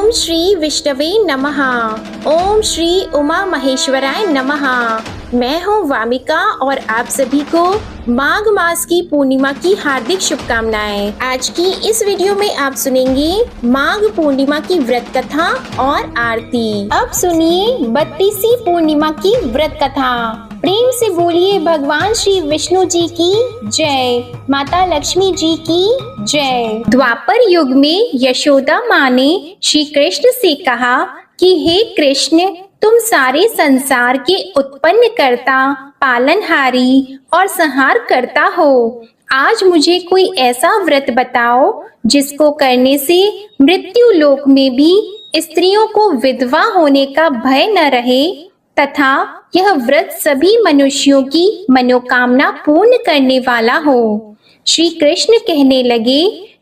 ओम श्री विष्णवे नमः। ओम श्री उमा महेश्वराय नमः। मैं हूँ वामिका और आप सभी को माघ मास की पूर्णिमा की हार्दिक शुभकामनाएं। आज की इस वीडियो में आप सुनेंगे माघ पूर्णिमा की व्रत कथा और आरती। अब सुनिए 32वीं पूर्णिमा की व्रत कथा। प्रेम से बोलिए भगवान श्री विष्णु जी की जय, माता लक्ष्मी जी की जय। द्वापर युग में यशोदा माँ ने श्री कृष्ण से कहा कि हे कृष्ण, तुम सारे संसार के उत्पन्न करता, पालनहारी और संहार करता हो। आज मुझे कोई ऐसा व्रत बताओ जिसको करने से मृत्यु लोक में भी स्त्रियों को विधवा होने का भय न रहे तथा यह व्रत सभी मनुष्यों की मनोकामना पूर्ण करने वाला हो। श्री कृष्ण कहने लगे,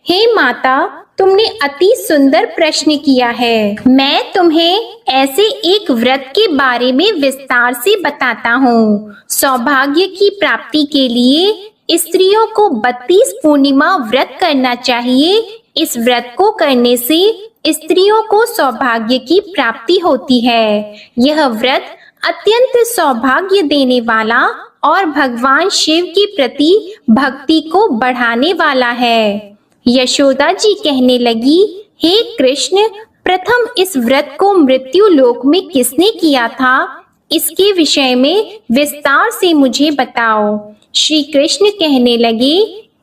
हे माता, तुमने अति सुंदर प्रश्न किया है। मैं तुम्हें ऐसे एक व्रत के बारे में विस्तार से बताता हूँ। सौभाग्य की प्राप्ति के लिए स्त्रियों को 32 पूर्णिमा व्रत करना चाहिए। इस व्रत को करने से स्त्रियों को सौभाग्य की प्राप्ति होती है। यह व्रत अत्यंत सौभाग्य देने वाला और भगवान शिव के प्रति भक्ति को बढ़ाने वाला है। यशोदा जी कहने लगी, हे कृष्ण, प्रथम इस व्रत को मृत्यु लोक में किसने किया था? इसके विषय में विस्तार से मुझे बताओ। श्री कृष्ण कहने लगे,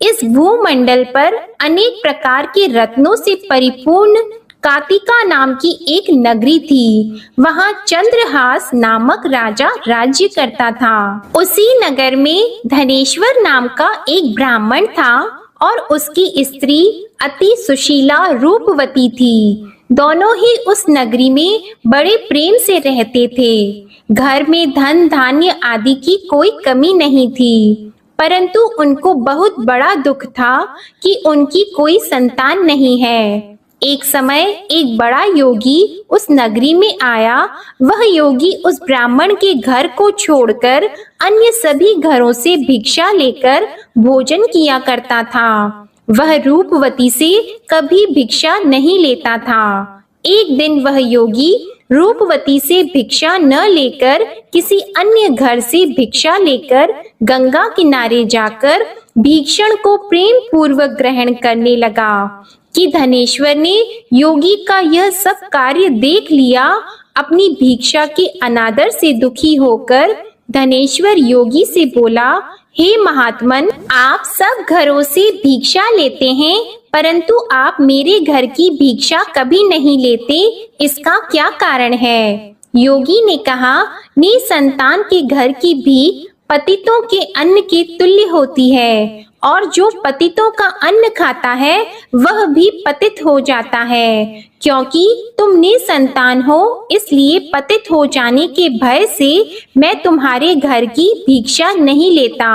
इस भूमंडल पर अनेक प्रकार के रत्नों से परिपूर्ण कातिका नाम की एक नगरी थी। वहाँ चंद्रहास नामक राजा राज्य करता था। उसी नगर में धनेश्वर नाम का एक ब्राह्मण था और उसकी स्त्री अति सुशीला रूपवती थी। दोनों ही उस नगरी में बड़े प्रेम से रहते थे। घर में धन धान्य आदि की कोई कमी नहीं थी, परंतु उनको बहुत बड़ा दुख था कि उनकी कोई संतान नहीं है। एक समय एक बड़ा योगी उस नगरी में आया। वह योगी उस ब्राह्मण के घर को छोड़कर अन्य सभी घरों से भिक्षा लेकर भोजन किया करता था। वह रूपवती से कभी भिक्षा नहीं लेता था। एक दिन वह योगी रूपवती से भिक्षा न लेकर किसी अन्य घर से भिक्षा लेकर गंगा किनारे जाकर भीक्षण को प्रेम पूर्वक ग्रहण करने लगा कि धनेश्वर ने योगी का यह सब कार्य देख लिया। अपनी भिक्षा के अनादर से दुखी होकर धनेश्वर योगी से बोला, हे महात्मन, आप सब घरों से भिक्षा लेते हैं, परंतु आप मेरे घर की भिक्षा कभी नहीं लेते। इसका क्या कारण है? योगी ने कहा, निसंतान के घर की भीख पतितों के अन्न के तुल्य होती है और जो पतितों का अन्न खाता है वह भी पतित हो जाता है। क्योंकि तुम निसंतान हो, इसलिए पतित हो जाने के भय से मैं तुम्हारे घर की भिक्षा नहीं लेता।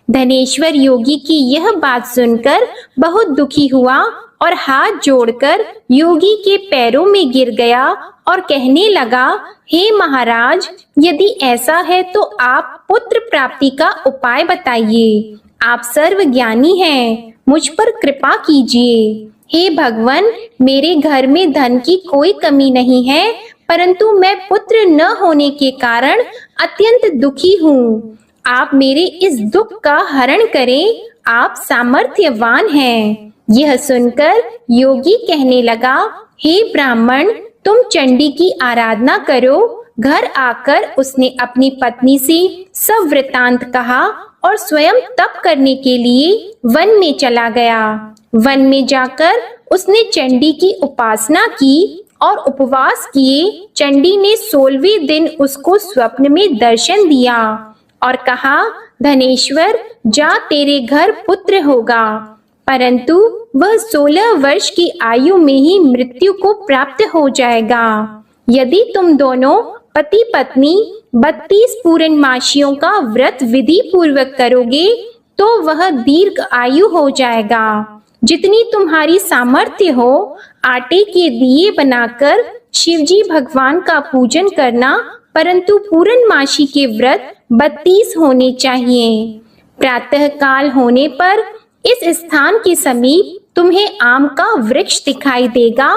धनेश्वर योगी की यह बात सुनकर बहुत दुखी हुआ और हाथ जोड़कर योगी के पैरों में गिर गया और कहने लगा, हे महाराज, यदि ऐसा है तो आप पुत्र प्राप्ति का उपाय बताइए। आप सर्वज्ञानी हैं, मुझ पर कृपा कीजिए। हे भगवान, मेरे घर में धन की कोई कमी नहीं है, परंतु मैं पुत्र न होने के कारण अत्यंत दुखी हूँ। आप मेरे इस दुख का हरण करें, आप सामर्थ्यवान हैं। यह सुनकर योगी कहने लगा, हे ब्राह्मण, तुम चंडी की आराधना करो। घर आकर उसने अपनी पत्नी से सब वृतांत कहा और स्वयं तप करने के लिए वन में चला गया। वन में जाकर उसने चंडी की उपासना की और उपवास किए। चंडी ने 16वें दिन उसको स्वप्न में दर्शन दिया और कहा, धनेश्वर, जा, तेरे घर पुत्र होगा। परंतु वह 16 वर्ष की आयु में ही मृत्यु को प्राप्त हो जाएगा। यदि तुम दोनों पति पत्नी 32 पूर्णमासियों का व्रत विधि पूर्वक करोगे तो वह दीर्घ आयु हो जाएगा। जितनी तुम्हारी सामर्थ्य हो, आटे के दिए बनाकर शिवजी भगवान का पूजन करना, परंतु पूर्णमासी के व्रत 32 होने चाहिए। प्रातः काल होने पर इस स्थान के समीप तुम्हें आम का वृक्ष दिखाई देगा।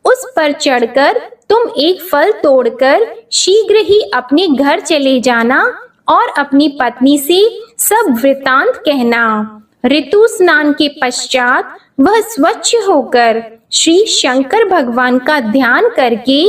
उस पर चढ़कर तुम एक फल तोड़कर शीघ्र ही अपने घर चले जाना और अपनी पत्नी से सब वृतांत कहना। ऋतु स्नान के पश्चात वह स्वच्छ होकर श्री शंकर भगवान का ध्यान करके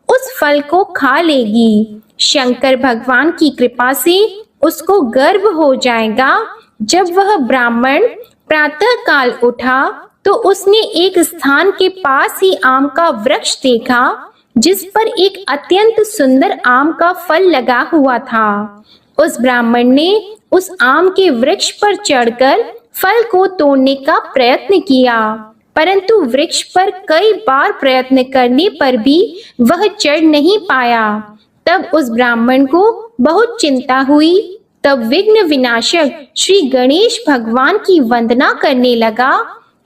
उस फल को खा लेगी। शंकर भगवान की कृपा से उसको गर्भ हो जाएगा। जब वह ब्राह्मण प्रातः काल उठा तो उसने एक स्थान के पास ही आम का वृक्ष देखा जिस पर एक अत्यंत सुंदर आम का फल लगा हुआ था। उस ब्राह्मण ने उस आम के वृक्ष पर चढ़कर फल को तोड़ने का प्रयत्न किया, परंतु वृक्ष पर कई बार प्रयत्न करने पर भी वह चढ़ नहीं पाया। तब उस ब्राह्मण को बहुत चिंता हुई। तब विघ्न विनाशक श्री गणेश भगवान की वंदना करने लगा।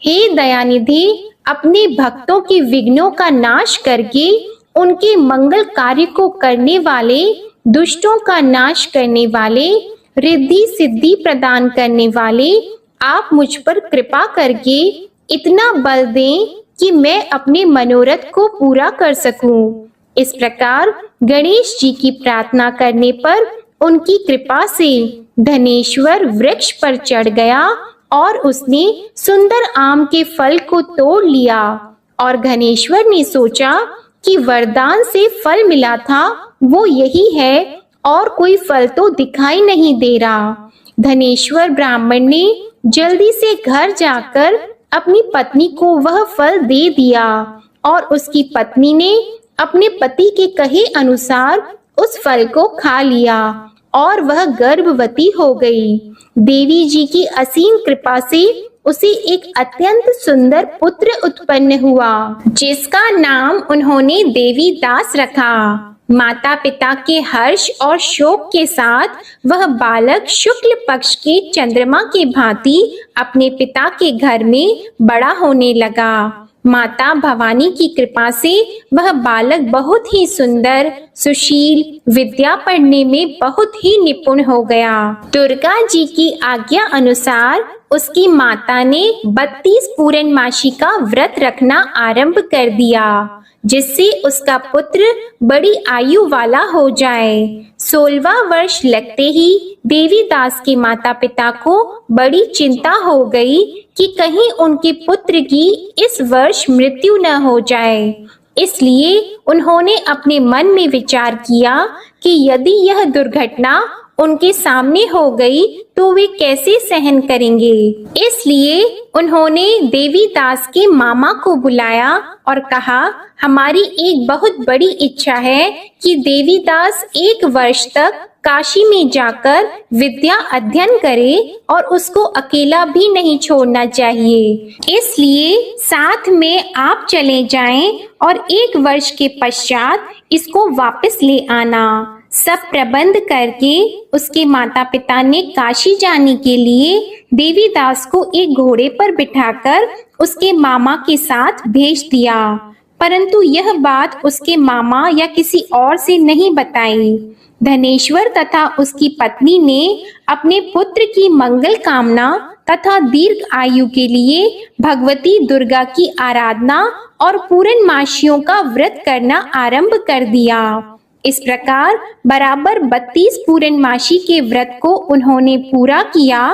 हे दयानिधि, अपने भक्तों के विघ्नों का नाश करके उनके मंगल कार्य को करने वाले, दुष्टों का नाश करने वाले, रिद्धि सिद्धि प्रदान करने वाले, आप मुझ पर कृपा करके इतना बल दें कि मैं अपने मनोरथ को पूरा कर सकूं। इस प्रकार गणेश जी की प्रार्थना करने पर उनकी कृपा से धनेश्वर वृक्ष पर चढ़ गया और उसने सुंदर आम के फल को तोड़ लिया। और धनेश्वर ने सोचा कि वरदान से फल मिला था वो यही है और कोई फल तो दिखाई नहीं दे रहा। धनेश्वर ब्राह्मण ने जल्दी से घर जाकर अपनी पत्नी को वह फल दे दिया और उसकी पत्नी ने अपने पति के कहे अनुसार उस फल को खा लिया और वह गर्भवती हो गई। देवी जी की असीम कृपा से उसे एक अत्यंत सुंदर पुत्र उत्पन्न हुआ जिसका नाम उन्होंने देवी दास रखा। माता पिता के हर्ष और शोक के साथ वह बालक शुक्ल पक्ष के चंद्रमा के भांति अपने पिता के घर में बड़ा होने लगा। माता भवानी की कृपा से वह बालक बहुत ही सुंदर, सुशील, विद्या पढ़ने में बहुत ही निपुण हो गया। दुर्गा जी की आज्ञा अनुसार उसकी माता ने 32 पूर्णमासी का व्रत रखना आरंभ कर दिया जिससे उसका पुत्र बड़ी आयु वाला हो जाए। 16वां वर्ष लगते ही देवी दास के माता पिता को बड़ी चिंता हो गई कि कहीं उनके पुत्र की इस वर्ष मृत्यु न हो जाए। इसलिए उन्होंने अपने मन में विचार किया कि यदि यह दुर्घटना उनके सामने हो गई तो वे कैसे सहन करेंगे। इसलिए उन्होंने देवी दास के मामा को बुलाया और कहा, हमारी एक बहुत बड़ी इच्छा है कि देवी दास 1 वर्ष तक काशी में जाकर विद्या अध्ययन करे और उसको अकेला भी नहीं छोड़ना चाहिए। इसलिए साथ में आप चले जाएं और 1 वर्ष के पश्चात इसको वापस ले आना। सब प्रबंध करके उसके माता पिता ने काशी जाने के लिए देवी दास को एक घोड़े पर बिठाकर उसके मामा के साथ भेज दिया, परंतु यह बात उसके मामा या किसी और से नहीं बताई। धनेश्वर तथा उसकी पत्नी ने अपने पुत्र की मंगल कामना तथा दीर्घ आयु के लिए भगवती दुर्गा की आराधना और पूर्णमासियों का व्रत करना आरंभ कर दिया। इस प्रकार बराबर 32 पूर्णमासी के व्रत को उन्होंने पूरा किया।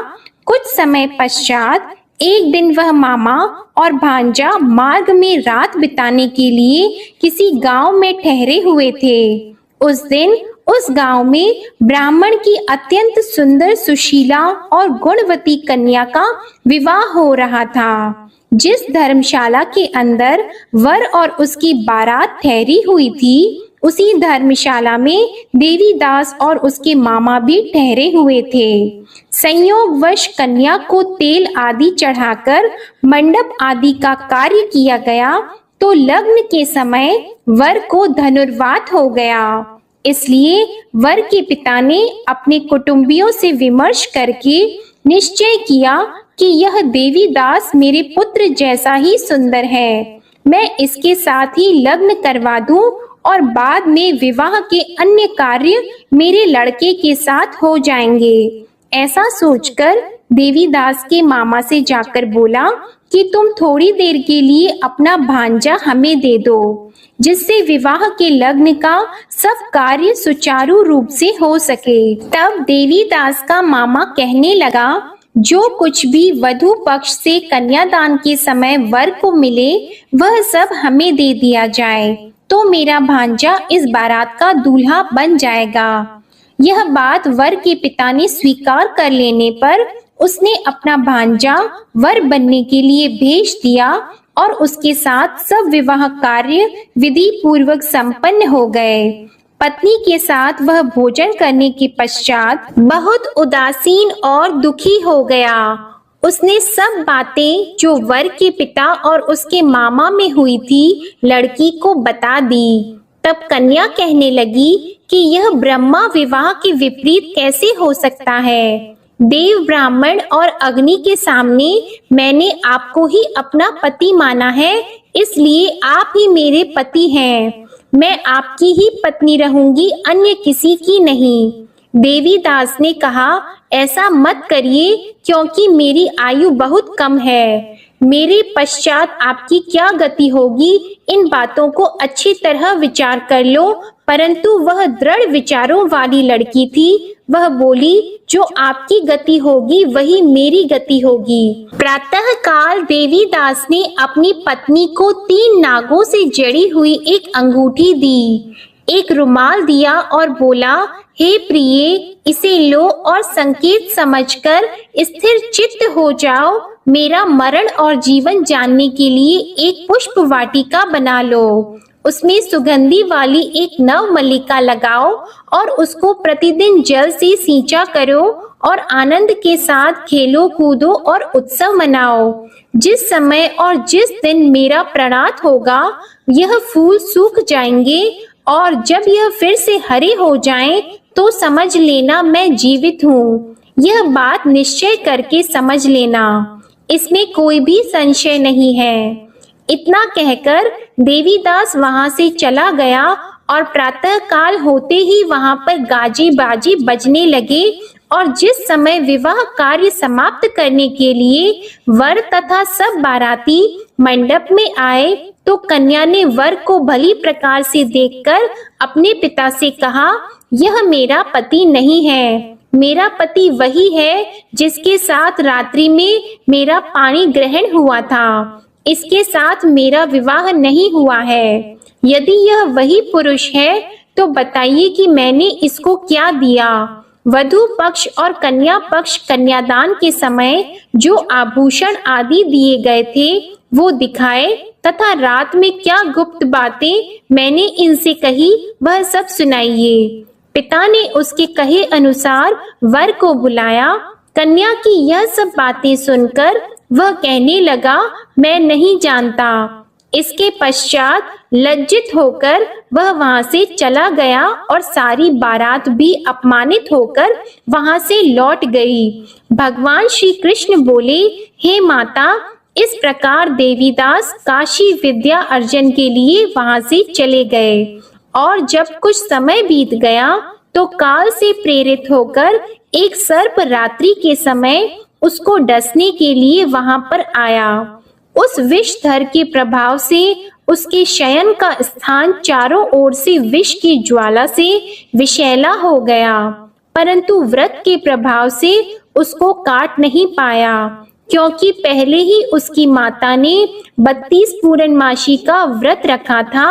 कुछ समय पश्चात एक दिन वह मामा और भांजा मार्ग में रात बिताने के लिए किसी गांव में ठहरे हुए थे। उस दिन उस गांव में ब्राह्मण की अत्यंत सुंदर, सुशीला और गुणवती कन्या का विवाह हो रहा था। जिस धर्मशाला के अंदर वर और उसकी बारात ठहरी हुई थी, उसी धर्मशाला में देवी दास और उसके मामा भी ठहरे हुए थे। संयोगवश कन्या को तेल आदि चढ़ाकर मंडप आदि का कार्य किया गया तो लग्न के समय वर को धनुर्वात हो गया। इसलिए वर के पिता ने अपने कुटुंबियों से विमर्श करके निश्चय किया कि यह देवी दास मेरे पुत्र जैसा ही सुंदर है, मैं इसके साथ ही लग्न करवा दूं और बाद में विवाह के अन्य कार्य मेरे लड़के के साथ हो जाएंगे। ऐसा सोचकर देवीदास के मामा से जाकर बोला कि तुम थोड़ी देर के लिए अपना भांजा हमें दे दो, जिससे विवाह के लग्न का सब कार्य सुचारू रूप से हो सके। तब देवीदास का मामा कहने लगा, जो कुछ भी वधू पक्ष से कन्यादान के समय वर को मिले वह सब हमें दे दिया जाए, तो मेरा भांजा इस बारात का दूल्हा बन जाएगा। यह बात वर के पिता ने स्वीकार कर लेने पर उसने अपना भांजा वर बनने के लिए भेज दिया और उसके साथ सब विवाह कार्य विधि पूर्वक संपन्न हो गए। पत्नी के साथ वह भोजन करने के पश्चात बहुत उदासीन और दुखी हो गया। उसने सब बातें जो वर के पिता और उसके मामा में हुई थी लड़की को बता दी। तब कन्या कहने लगी कि यह ब्रह्मा विवाह के विपरीत कैसे हो सकता है। देव, ब्राह्मण और अग्नि के सामने मैंने आपको ही अपना पति माना है, इसलिए आप ही मेरे पति हैं। मैं आपकी ही पत्नी रहूंगी, अन्य किसी की नहीं। देवीदास ने कहा, ऐसा मत करिए, क्योंकि मेरी आयु बहुत कम है। मेरे पश्चात आपकी क्या गति होगी, इन बातों को अच्छी तरह विचार कर लो। परंतु वह दृढ़ विचारों वाली लड़की थी। वह बोली, जो आपकी गति होगी वही मेरी गति होगी। प्रातः काल देवीदास ने अपनी पत्नी को 3 नागों से जड़ी हुई एक अंगूठी दी, एक रुमाल दिया और बोला, हे प्रिय, इसे लो और संकेत समझकर स्थिर चित्त हो जाओ। मेरा मरण और जीवन जानने के लिए एक पुष्प वाटिका बना लो। उसमें सुगंधी वाली एक नव मल्लिका लगाओ और उसको प्रतिदिन जल से सींचा करो और आनंद के साथ खेलो कूदो और उत्सव मनाओ। जिस समय और जिस दिन मेरा प्राणात होगा, यह फूल सूख जाएंगे और जब यह फिर से हरे हो जाएं, तो समझ लेना मैं जीवित हूँ। यह बात निश्चय करके समझ लेना, इसमें कोई भी संशय नहीं है। इतना कहकर देवीदास वहां से चला गया और प्रातः काल होते ही वहां पर गाजे बाजे बजने लगे और जिस समय विवाह कार्य समाप्त करने के लिए वर तथा सब बाराती मंडप में आए, तो कन्या ने वर को भली प्रकार से देखकर अपने पिता से कहा, यह मेरा पति नहीं है। मेरा पति वही है जिसके साथ रात्रि में मेरा पाणी ग्रहण हुआ था। इसके साथ मेरा विवाह नहीं हुआ है। यदि यह वही पुरुष है तो बताइए कि मैंने इसको क्या दिया। वधू पक्ष और कन्या पक्ष कन्यादान के समय जो आभूषण आदि दिए गए थे वो दिखाए, तथा रात में क्या गुप्त बातें मैंने इनसे कही वह सब सुनाइए। पिता ने उसके कहे अनुसार वर को बुलाया। कन्या की यह सब बातें सुनकर वह कहने लगा, मैं नहीं जानता। इसके पश्चात लज्जित होकर वह वहां से चला गया और सारी बारात भी अपमानित होकर वहां से लौट गई। भगवान श्री कृष्ण बोले, हे माता, इस प्रकार देवीदास काशी विद्या अर्जन के लिए वहां से चले गए और जब कुछ समय बीत गया तो काल से प्रेरित होकर एक सर्प रात्रि के समय उसको डसने के लिए वहां पर आया। उस विषधर के प्रभाव से उसके शयन का स्थान चारों ओर से विष की ज्वाला से विषैला हो गया, परंतु व्रत के प्रभाव से उसको काट नहीं पाया, क्योंकि पहले ही उसकी माता ने 32 पूर्णमासी का व्रत रखा था।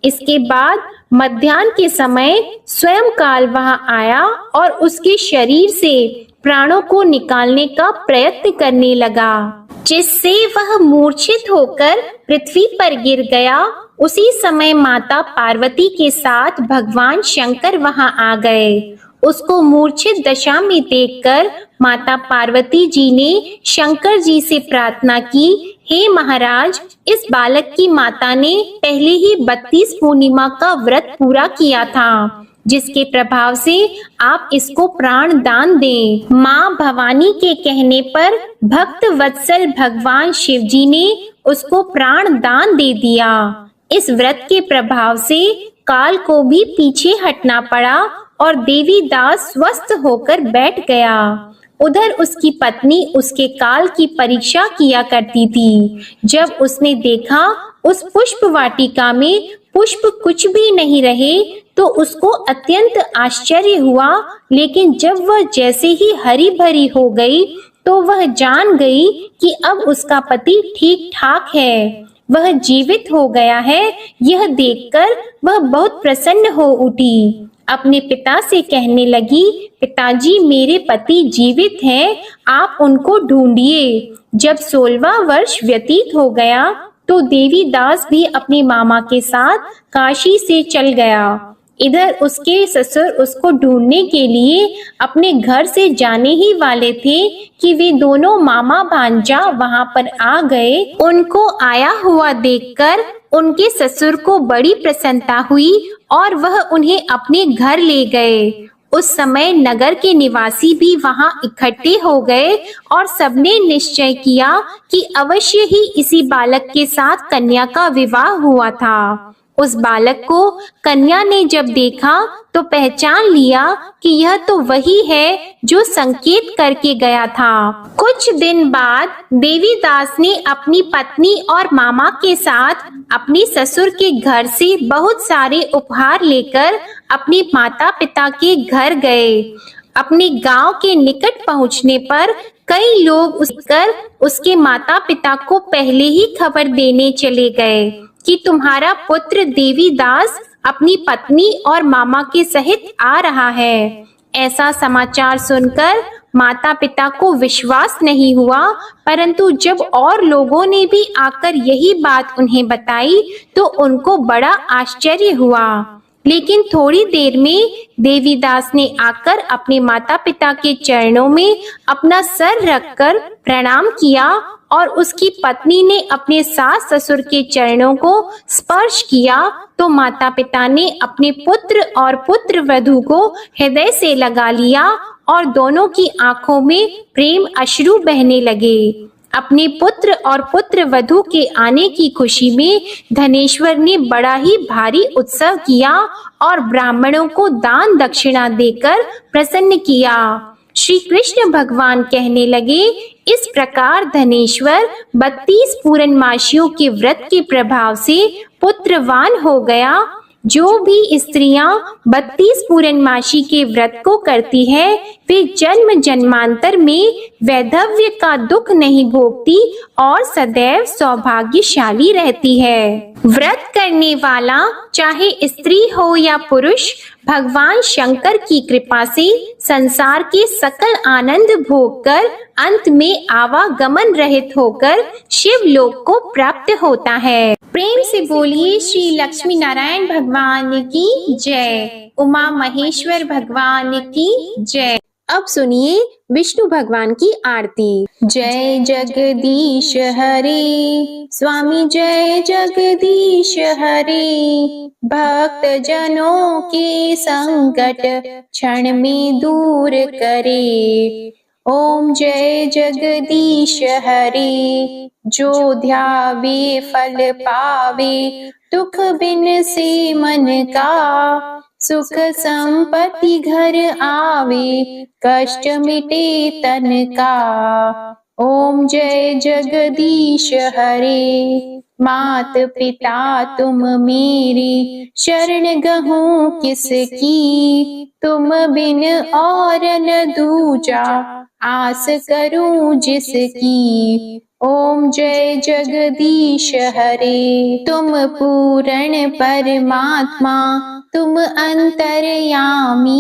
इसके बाद मध्याह्न के समय स्वयं काल वहां आया और उसके शरीर से प्राणों को निकालने का प्रयत्न करने लगा, जिससे वह मूर्छित होकर पृथ्वी पर गिर गया। उसी समय माता पार्वती के साथ भगवान शंकर वहां आ गए। उसको मूर्छित दशा में देखकर माता पार्वती जी ने शंकर जी से प्रार्थना की, हे महाराज, इस बालक की माता ने पहले ही 32 पूर्णिमा का व्रत पूरा किया था, जिसके प्रभाव से आप इसको प्राण दान दें। माँ भवानी के कहने पर भक्त वत्सल भगवान शिव जी ने उसको प्राण दान दे दिया। इस व्रत के प्रभाव से काल को भी पीछे हटना पड़ा और देवीदास स्वस्थ होकर बैठ गया। उधर उसकी पत्नी उसके काल की परीक्षा किया करती थी। जब उसने देखा उस पुष्प वाटिका में पुष्प कुछ भी नहीं रहे तो उसको अत्यंत आश्चर्य हुआ, लेकिन जब वह जैसे ही हरी भरी हो गई तो वह जान गई कि अब उसका पति ठीक ठाक है, वह जीवित हो गया है। यह देखकर वह बहुत प्रसन्न हो उठी। अपने पिता से कहने लगी, पिताजी मेरे पति जीवित हैं, आप उनको ढूंढिए। जब 16वां वर्ष व्यतीत हो गया तो देवीदास भी अपने मामा के साथ काशी से चल गया। इधर उसके ससुर उसको ढूंढने के लिए अपने घर से जाने ही वाले थे कि वे दोनों मामा भांजा वहां पर आ गए। उनको आया हुआ देखकर उनके ससुर को बड़ी प्रसन्नता हुई और वह उन्हें अपने घर ले गए। उस समय नगर के निवासी भी वहां इकट्ठे हो गए और सबने निश्चय किया कि अवश्य ही इसी बालक के साथ कन्या का विवाह हुआ था। उस बालक को कन्या ने जब देखा तो पहचान लिया कि यह तो वही है जो संकेत करके गया था। कुछ दिन बाद देवीदास ने अपनी पत्नी और मामा के साथ अपने ससुर के घर से बहुत सारे उपहार लेकर अपने माता पिता के घर गए। अपने गांव के निकट पहुंचने पर कई लोग उसके माता पिता को पहले ही खबर देने चले गए कि तुम्हारा पुत्र देवीदास अपनी पत्नी और मामा के सहित आ रहा है। ऐसा समाचार सुनकर माता पिता को विश्वास नहीं हुआ, परंतु जब और लोगों ने भी आकर यही बात उन्हें बताई तो उनको बड़ा आश्चर्य हुआ। लेकिन थोड़ी देर में देवीदास ने आकर अपने माता पिता के चरणों में अपना सर रखकर प्रणाम किया और उसकी पत्नी ने अपने सास ससुर के चरणों को स्पर्श किया तो माता पिता ने अपने पुत्र और पुत्र वधू को हृदय से लगा लिया और दोनों की आंखों में प्रेम अश्रु बहने लगे। अपने पुत्र और पुत्र वधू के आने की खुशी में धनेश्वर ने बड़ा ही भारी उत्सव किया और ब्राह्मणों को दान दक्षिणा देकर प्रसन्न किया। श्री कृष्ण भगवान कहने लगे, इस प्रकार धनेश्वर 32 पूर्णमासियों के व्रत के प्रभाव से पुत्रवान हो गया। जो भी स्त्रियां 32 पूर्णमासी के व्रत को करती है वे जन्म जन्मांतर में वैधव्य का दुख नहीं भोगती और सदैव सौभाग्यशाली रहती है। व्रत करने वाला चाहे स्त्री हो या पुरुष भगवान शंकर की कृपा से संसार के सकल आनंद भोगकर अंत में आवागमन रहित होकर शिवलोक को प्राप्त होता है। प्रेम से बोलिए श्री लक्ष्मी नारायण भगवान की जय, उमा महेश्वर भगवान की जय। अब सुनिए विष्णु भगवान की आरती। जय जगदीश हरे स्वामी, जय जगदीश हरे। भक्त जनों के संकट क्षण में दूर करे। ओम जय जगदीश हरे। जो ध्यावे फल पावे, दुख बिन से मन का। सुख संपत्ति घर आवे, कष्ट मिटे तन का। ओम जय जगदीश हरे। मात पिता तुम मेरी, शरण गहूँ किसकी। तुम बिन और न दूजा, आस करूं जिसकी। ओम जय जगदीश हरे। तुम पूर्ण परमात्मा, तुम अंतर्यामी।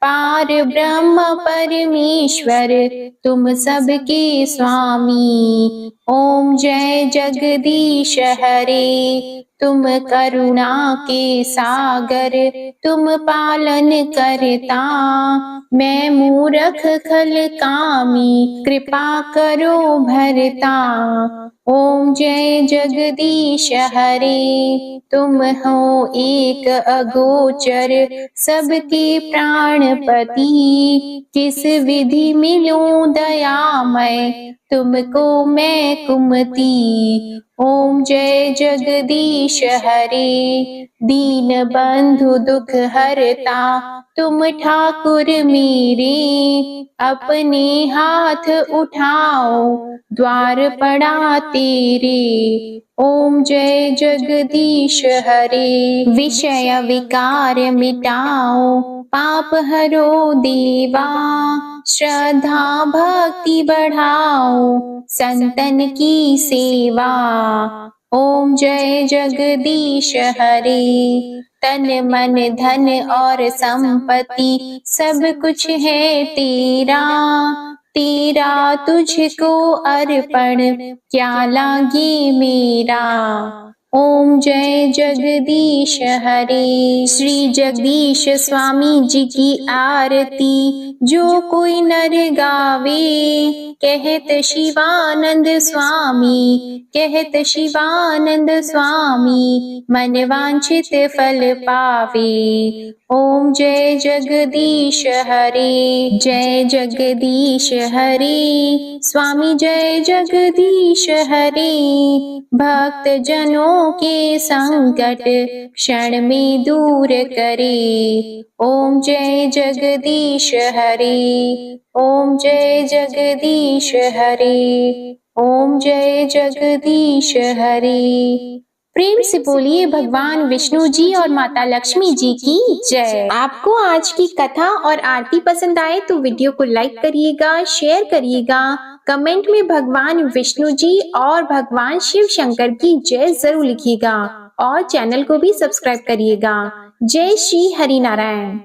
पार ब्रह्म परमेश्वर, तुम सबके स्वामी। ओम जय जगदीश हरे। तुम करुणा के सागर, तुम पालन करता। मैं मूर्ख खल कामी, कृपा करो भरता। ओम जय जगदीश हरे। तुम हो एक अगोचर, सबके प्राण गणपति, किस विधि मिलूं दयामय, तुमको मैं कुमति। ओम जय जगदीश हरे, दीन बंधु दुख हरता, तुम ठाकुर मेरे, अपने हाथ उठाओ, द्वार पड़ा तेरे। ओम जय जगदीश हरे, विषय विकार मिटाओ, पाप हरो देवा, श्रद्धा भक्ति बढ़ाओ, संतन की सेवा। ओम जय जगदीश हरे, तन मन धन और संपत्ति सब कुछ है तेरा, तेरा तुझको अर्पण क्या लागे मेरा। ओम जय जगदीश हरे, श्री जगदीश स्वामी जी की आरती जो कोई नर गावे, कहत शिवानंद स्वामी, कहत शिवानंद स्वामी, मन वांछित फल पावे। ओम जय जगदीश हरे, जय जगदीश हरे, स्वामी जय जगदीश हरे, भक्त जनों के संकट क्षण में दूर करे। ओम जय जगदीश हरे, ओम जय जगदीश हरे, ओम जय जगदीश हरे। प्रेम से बोलिए भगवान विष्णु जी और माता लक्ष्मी जी की जय। आपको आज की कथा और आरती पसंद आए तो वीडियो को लाइक करिएगा, शेयर करिएगा, कमेंट में भगवान विष्णु जी और भगवान शिव शंकर की जय जरूर लिखिएगा और चैनल को भी सब्सक्राइब करिएगा। जय श्री हरि नारायण।